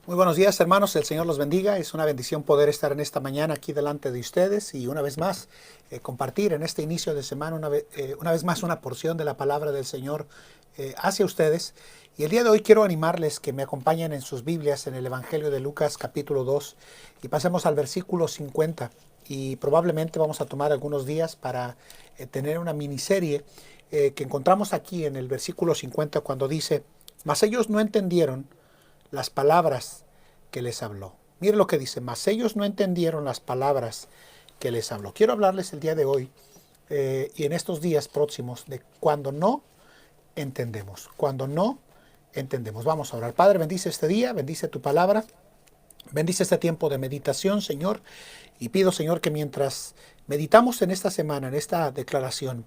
Muy buenos días, hermanos. El Señor los bendiga. Es una bendición poder estar en esta mañana aquí delante de ustedes y una vez más compartir en este inicio de semana una vez más una porción de la palabra del Señor hacia ustedes. Y el día de hoy quiero animarles que me acompañen en sus Biblias en el Evangelio de Lucas capítulo 2 y pasemos al versículo 50. Y probablemente vamos a tomar algunos días para tener una miniserie que encontramos aquí en el versículo 50 cuando dice: mas ellos no entendieron las palabras que les habló. Mire lo que dice: mas ellos no entendieron las palabras que les habló. Quiero hablarles el día de hoy y en estos días próximos de cuando no entendemos. Cuando no entendemos. Vamos a orar. Padre, bendice este día, bendice tu palabra, bendice este tiempo de meditación, Señor. Y pido, Señor, que mientras meditamos en esta semana, en esta declaración,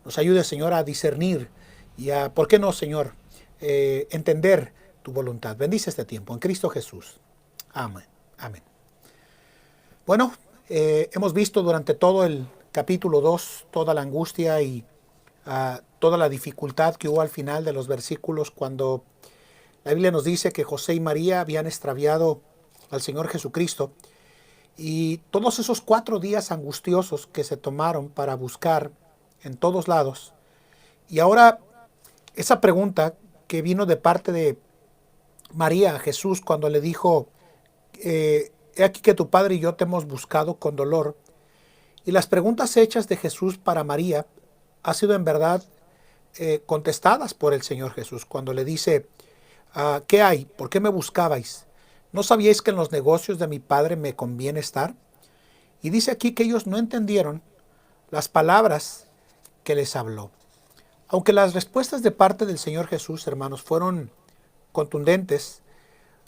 nos ayude, Señor, a discernir y a, ¿por qué no, Señor? Entender tu voluntad. Bendice este tiempo en Cristo Jesús. Amén. Amén. Bueno, hemos visto durante todo el capítulo 2 toda la angustia y toda la dificultad que hubo al final de los versículos cuando la Biblia nos dice que José y María habían extraviado al Señor Jesucristo, y todos esos 4 días angustiosos que se tomaron para buscar en todos lados. Y ahora esa pregunta que vino de parte de María a Jesús cuando le dijo: he aquí que tu padre y yo te hemos buscado con dolor. Y las preguntas hechas de Jesús para María ha sido en verdad contestadas por el Señor Jesús cuando le dice: ¿qué hay? ¿Por qué me buscabais? ¿No sabíais que en los negocios de mi padre me conviene estar? Y dice aquí que ellos no entendieron las palabras que les habló. Aunque las respuestas de parte del Señor Jesús, hermanos, fueron contundentes,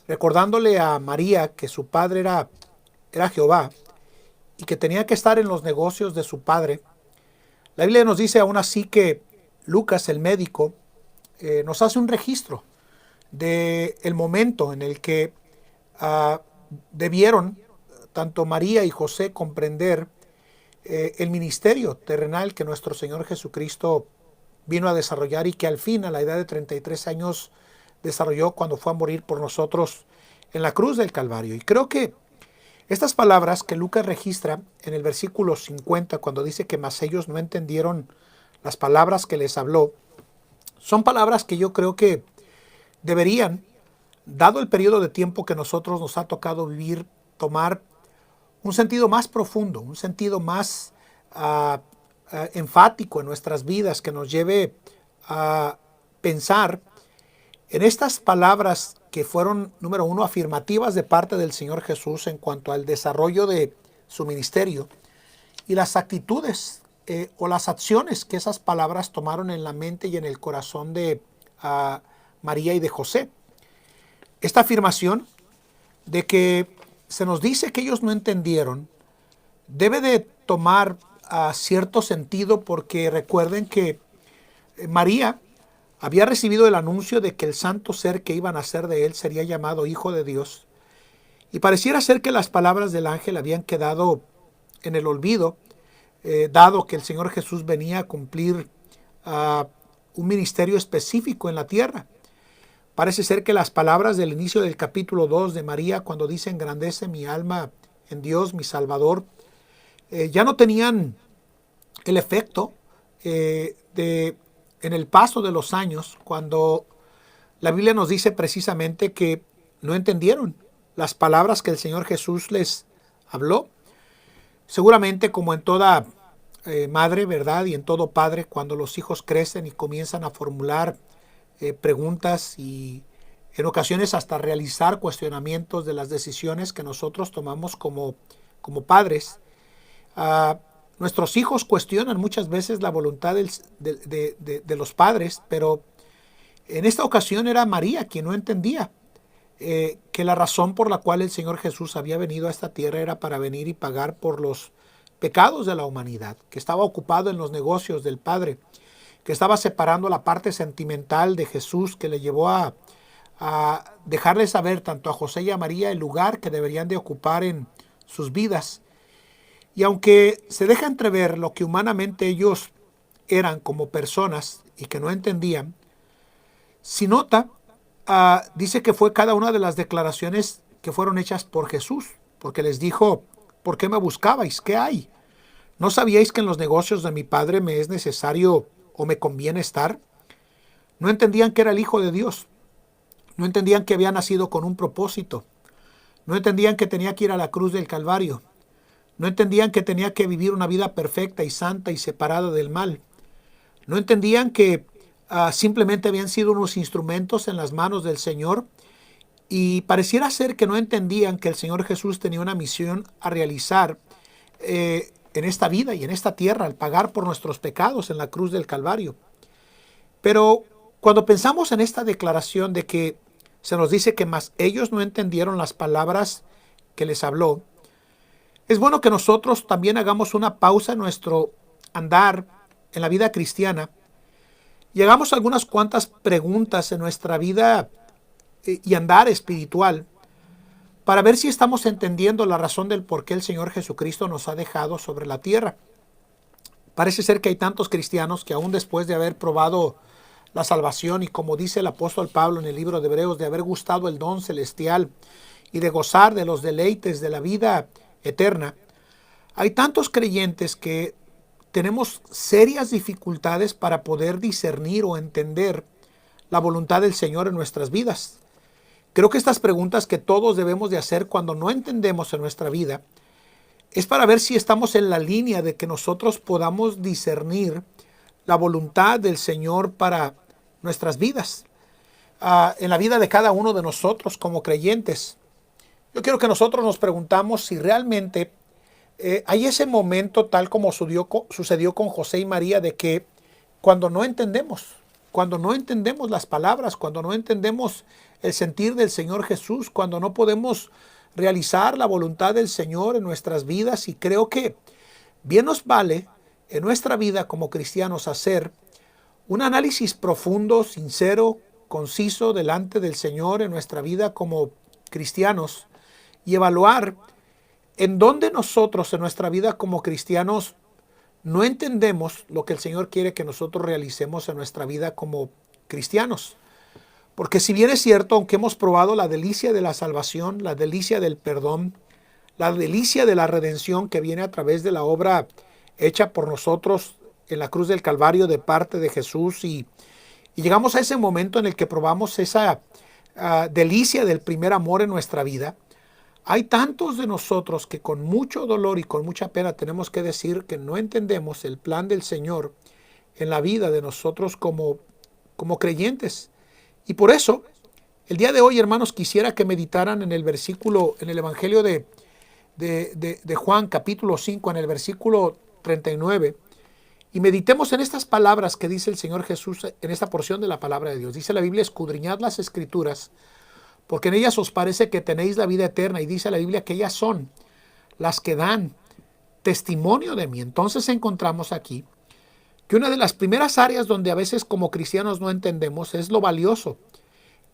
recordándole a María que su padre era Jehová y que tenía que estar en los negocios de su padre, la Biblia nos dice aún así que Lucas, el médico, nos hace un registro del momento en el que debieron tanto María y José comprender el ministerio terrenal que nuestro Señor Jesucristo vino a desarrollar y que al fin, a la edad de 33 años, desarrolló cuando fue a morir por nosotros en la cruz del Calvario. Y creo que estas palabras que Lucas registra en el versículo 50, cuando dice que mas ellos no entendieron las palabras que les habló, son palabras que yo creo que deberían, dado el periodo de tiempo que nosotros nos ha tocado vivir, tomar un sentido más profundo, un sentido más enfático en nuestras vidas, que nos lleve a pensar en estas palabras que fueron, número uno, afirmativas de parte del Señor Jesús en cuanto al desarrollo de su ministerio, y las actitudes o las acciones que esas palabras tomaron en la mente y en el corazón de María y de José. Esta afirmación de que se nos dice que ellos no entendieron debe de tomar cierto sentido, porque recuerden que María había recibido el anuncio de que el santo ser que iba a nacer de él sería llamado Hijo de Dios, y pareciera ser que las palabras del ángel habían quedado en el olvido, dado que el Señor Jesús venía a cumplir un ministerio específico en la tierra. Parece ser que las palabras del inicio del capítulo 2 de María, cuando dice: engrandece mi alma en Dios mi Salvador, ya no tenían el efecto en el paso de los años, cuando la Biblia nos dice precisamente que no entendieron las palabras que el Señor Jesús les habló. Seguramente, como en toda madre, ¿verdad? Y en todo padre, cuando los hijos crecen y comienzan a formular preguntas y en ocasiones hasta realizar cuestionamientos de las decisiones que nosotros tomamos como padres, nuestros hijos cuestionan muchas veces la voluntad de los padres, pero en esta ocasión era María quien no entendía que la razón por la cual el Señor Jesús había venido a esta tierra era para venir y pagar por los pecados de la humanidad, que estaba ocupado en los negocios del Padre, que estaba separando la parte sentimental de Jesús, que le llevó a dejarle saber tanto a José y a María el lugar que deberían de ocupar en sus vidas. Y aunque se deja entrever lo que humanamente ellos eran como personas y que no entendían, si nota dice que fue cada una de las declaraciones que fueron hechas por Jesús, porque les dijo, ¿por qué me buscabais? ¿Qué hay? ¿No sabíais que en los negocios de mi Padre me es necesario o me conviene estar? No entendían que era el Hijo de Dios. No entendían que había nacido con un propósito. No entendían que tenía que ir a la cruz del Calvario. No entendían que tenía que vivir una vida perfecta y santa y separada del mal. No entendían que simplemente habían sido unos instrumentos en las manos del Señor, y pareciera ser que no entendían que el Señor Jesús tenía una misión a realizar en esta vida y en esta tierra, al pagar por nuestros pecados en la cruz del Calvario. Pero cuando pensamos en esta declaración de que se nos dice que más ellos no entendieron las palabras que les habló, es bueno que nosotros también hagamos una pausa en nuestro andar en la vida cristiana y hagamos algunas cuantas preguntas en nuestra vida y andar espiritual para ver si estamos entendiendo la razón del por qué el Señor Jesucristo nos ha dejado sobre la tierra. Parece ser que hay tantos cristianos que aún después de haber probado la salvación y, como dice el apóstol Pablo en el libro de Hebreos, de haber gustado el don celestial y de gozar de los deleites de la vida eterna, hay tantos creyentes que tenemos serias dificultades para poder discernir o entender la voluntad del Señor en nuestras vidas. Creo que estas preguntas que todos debemos de hacer cuando no entendemos en nuestra vida es para ver si estamos en la línea de que nosotros podamos discernir la voluntad del Señor para nuestras vidas, en la vida de cada uno de nosotros como creyentes. Yo quiero que nosotros nos preguntamos si realmente hay ese momento, tal como sucedió con José y María, de que cuando no entendemos las palabras, cuando no entendemos el sentir del Señor Jesús, cuando no podemos realizar la voluntad del Señor en nuestras vidas, y creo que bien nos vale en nuestra vida como cristianos hacer un análisis profundo, sincero, conciso delante del Señor en nuestra vida como cristianos y evaluar en dónde nosotros en nuestra vida como cristianos no entendemos lo que el Señor quiere que nosotros realicemos en nuestra vida como cristianos. Porque si bien es cierto, aunque hemos probado la delicia de la salvación, la delicia del perdón, la delicia de la redención que viene a través de la obra hecha por nosotros en la cruz del Calvario de parte de Jesús, y llegamos a ese momento en el que probamos esa delicia del primer amor en nuestra vida, hay tantos de nosotros que con mucho dolor y con mucha pena tenemos que decir que no entendemos el plan del Señor en la vida de nosotros como creyentes. Y por eso, el día de hoy, hermanos, quisiera que meditaran en el versículo, en el Evangelio de Juan, capítulo 5, en el versículo 39, y meditemos en estas palabras que dice el Señor Jesús en esta porción de la palabra de Dios. Dice la Biblia: escudriñad las Escrituras, porque en ellas os parece que tenéis la vida eterna. Y dice la Biblia que ellas son las que dan testimonio de mí. Entonces encontramos aquí que una de las primeras áreas donde a veces como cristianos no entendemos es lo valioso,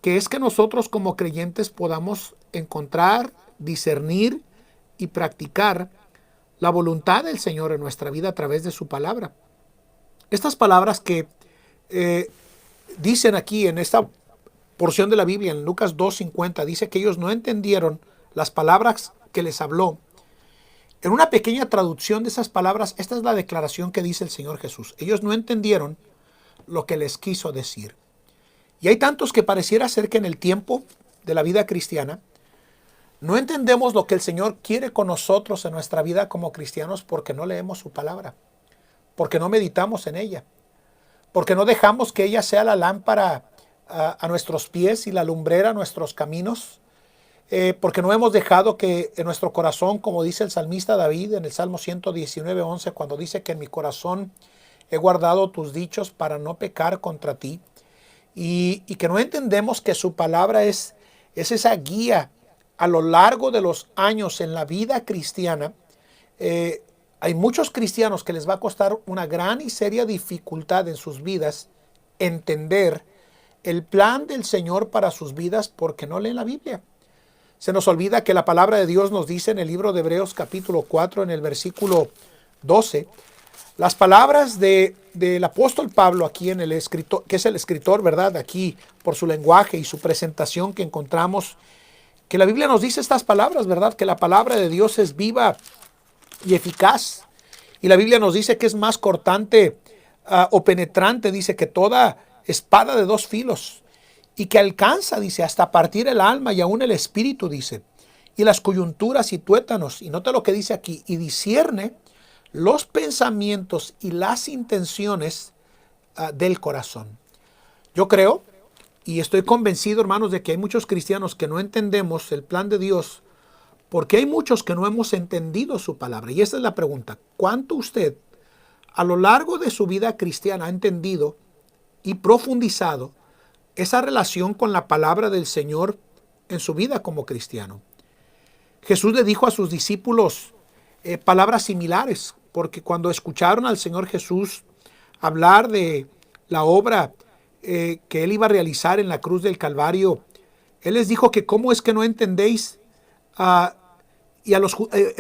que es que nosotros como creyentes podamos encontrar, discernir y practicar la voluntad del Señor en nuestra vida a través de su palabra. Estas palabras que dicen aquí en esta porción de la Biblia, en Lucas 2:50, dice que ellos no entendieron las palabras que les habló. En una pequeña traducción de esas palabras, esta es la declaración que dice el Señor Jesús. Ellos no entendieron lo que les quiso decir. Y hay tantos que pareciera ser que en el tiempo de la vida cristiana no entendemos lo que el Señor quiere con nosotros en nuestra vida como cristianos, porque no leemos su palabra, porque no meditamos en ella, porque no dejamos que ella sea la lámpara a nuestros pies y la lumbrera a nuestros caminos, porque no hemos dejado que en nuestro corazón, como dice el salmista David en el Salmo 119:11, cuando dice que en mi corazón he guardado tus dichos para no pecar contra ti, y que no entendemos que su palabra es esa guía a lo largo de los años en la vida cristiana. Hay muchos cristianos que les va a costar una gran y seria dificultad en sus vidas entender el plan del Señor para sus vidas, porque no leen la Biblia. Se nos olvida que la palabra de Dios nos dice en el libro de Hebreos capítulo 4, en el versículo 12, Las palabras del apóstol Pablo aquí en el escritor, que es el escritor, ¿verdad? Aquí por su lenguaje y su presentación que encontramos, que la Biblia nos dice estas palabras, ¿verdad? Que la palabra de Dios es viva y eficaz. Y la Biblia nos dice que es más cortante o penetrante, dice que toda espada de dos filos. Y que alcanza, dice, hasta partir el alma y aún el espíritu, dice. Y las coyunturas y tuétanos. Y nota lo que dice aquí. Y discierne los pensamientos y las intenciones del corazón. Yo creo y estoy convencido, hermanos, de que hay muchos cristianos que no entendemos el plan de Dios porque hay muchos que no hemos entendido su palabra. Y esta es la pregunta: ¿cuánto usted a lo largo de su vida cristiana ha entendido y profundizado esa relación con la palabra del Señor en su vida como cristiano? Jesús le dijo a sus discípulos palabras similares, porque cuando escucharon al Señor Jesús hablar de la obra que Él iba a realizar en la cruz del Calvario, Él les dijo que cómo es que no entendéis, y a los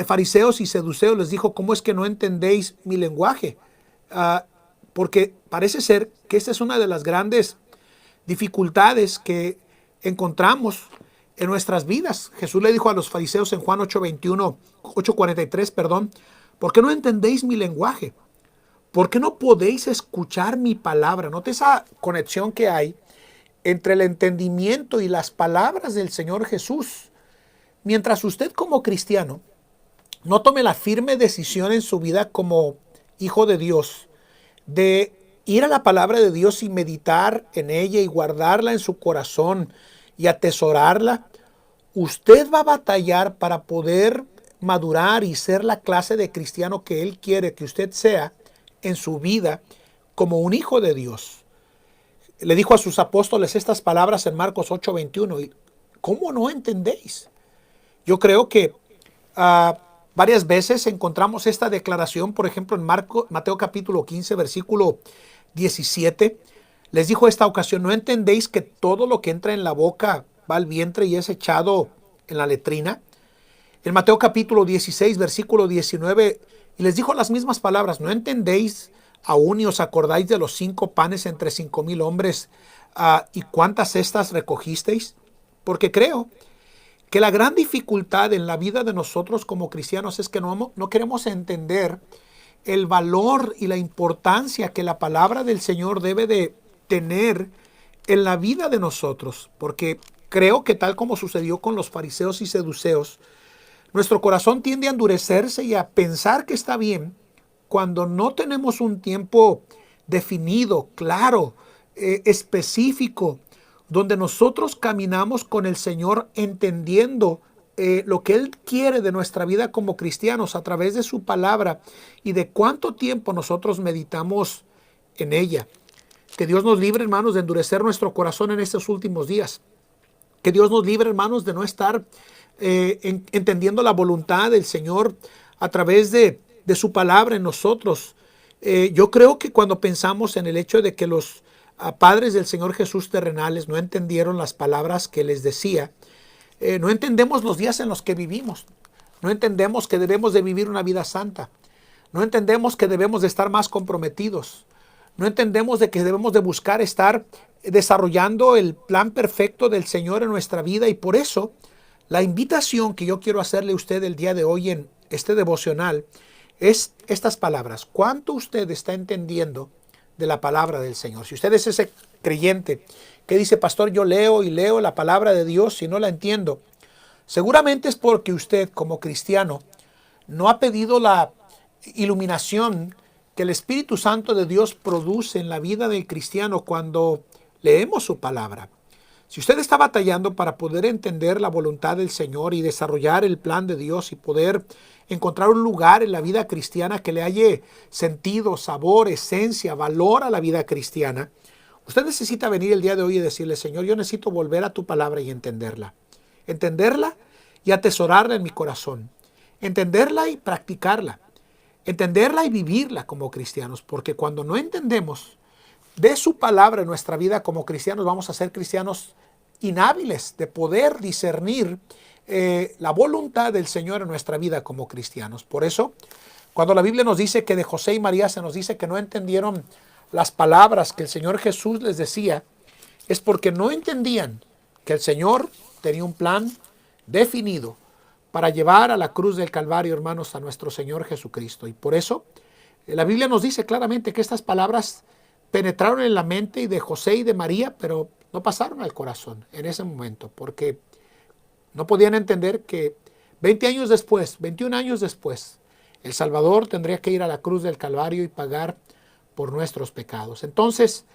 fariseos y seduceos les dijo, ¿cómo es que no entendéis mi lenguaje? Porque parece ser que esta es una de las grandes dificultades que encontramos en nuestras vidas. Jesús le dijo a los fariseos en Juan 8:43, ¿por qué no entendéis mi lenguaje? ¿Por qué no podéis escuchar mi palabra? Note esa conexión que hay entre el entendimiento y las palabras del Señor Jesús. Mientras usted como cristiano no tome la firme decisión en su vida como hijo de Dios de ir a la palabra de Dios y meditar en ella y guardarla en su corazón y atesorarla, usted va a batallar para poder madurar y ser la clase de cristiano que Él quiere que usted sea en su vida como un hijo de Dios. Le dijo a sus apóstoles estas palabras en Marcos 8:21. ¿Cómo no entendéis? Yo creo que varias veces encontramos esta declaración, por ejemplo, en Mateo capítulo 15, versículo 17. Les dijo esta ocasión, ¿no entendéis que todo lo que entra en la boca va al vientre y es echado en la letrina? En Mateo capítulo 16, versículo 19, y les dijo las mismas palabras, ¿no entendéis aún y os acordáis de los 5 panes entre 5,000 hombres y cuántas cestas recogisteis? Porque creo que la gran dificultad en la vida de nosotros como cristianos es que no queremos entender el valor y la importancia que la palabra del Señor debe de tener en la vida de nosotros. Porque creo que tal como sucedió con los fariseos y seduceos, nuestro corazón tiende a endurecerse y a pensar que está bien cuando no tenemos un tiempo definido, claro, específico, donde nosotros caminamos con el Señor entendiendo lo que Él quiere de nuestra vida como cristianos a través de su palabra y de cuánto tiempo nosotros meditamos en ella. Que Dios nos libre, hermanos, de endurecer nuestro corazón en estos últimos días. Que Dios nos libre, hermanos, de no estar entendiendo la voluntad del Señor a través de su palabra en nosotros. Yo creo que cuando pensamos en el hecho de que los padres del Señor Jesús terrenales no entendieron las palabras que les decía, no entendemos los días en los que vivimos. No entendemos que debemos de vivir una vida santa. No entendemos que debemos de estar más comprometidos. No entendemos de que debemos de buscar estar desarrollando el plan perfecto del Señor en nuestra vida. Y por eso, la invitación que yo quiero hacerle a usted el día de hoy en este devocional es estas palabras. ¿Cuánto usted está entendiendo de la palabra del Señor? Si usted es ese creyente que dice, pastor, yo leo y leo la palabra de Dios y no la entiendo, seguramente es porque usted como cristiano no ha pedido la iluminación que el Espíritu Santo de Dios produce en la vida del cristiano cuando leemos su palabra. Si usted está batallando para poder entender la voluntad del Señor y desarrollar el plan de Dios y poder encontrar un lugar en la vida cristiana que le halle sentido, sabor, esencia, valor a la vida cristiana, usted necesita venir el día de hoy y decirle, Señor, yo necesito volver a tu palabra y entenderla. Entenderla y atesorarla en mi corazón. Entenderla y practicarla. Entenderla y vivirla como cristianos. Porque cuando no entendemos de su palabra en nuestra vida como cristianos, vamos a ser cristianos inhábiles de poder discernir la voluntad del Señor en nuestra vida como cristianos. Por eso, Cuando la Biblia nos dice que de José y María se nos dice que no entendieron las palabras que el Señor Jesús les decía, es porque no entendían que el Señor tenía un plan definido para llevar a la cruz del Calvario, hermanos, a nuestro Señor Jesucristo. Y por eso la Biblia nos dice claramente que estas palabras penetraron en la mente de José y de María, pero no pasaron al corazón en ese momento, porque no podían entender que 20 años después, 21 años después, el Salvador tendría que ir a la cruz del Calvario y pagar por nuestros pecados. Entonces,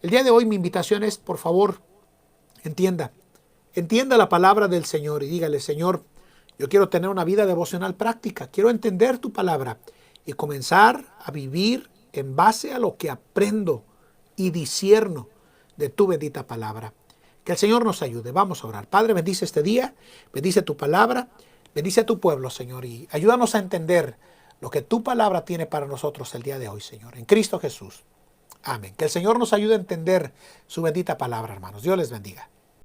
el día de hoy mi invitación es, por favor, entienda la palabra del Señor y dígale: Señor, yo quiero tener una vida devocional práctica, quiero entender tu palabra y comenzar a vivir en base a lo que aprendo y discierno de tu bendita palabra. Que el Señor nos ayude. Vamos a orar. Padre, bendice este día, bendice tu palabra, bendice a tu pueblo, Señor, y ayúdanos a entender lo que tu palabra tiene para nosotros el día de hoy, Señor. En Cristo Jesús. Amén. Que el Señor nos ayude a entender su bendita palabra, hermanos. Dios les bendiga.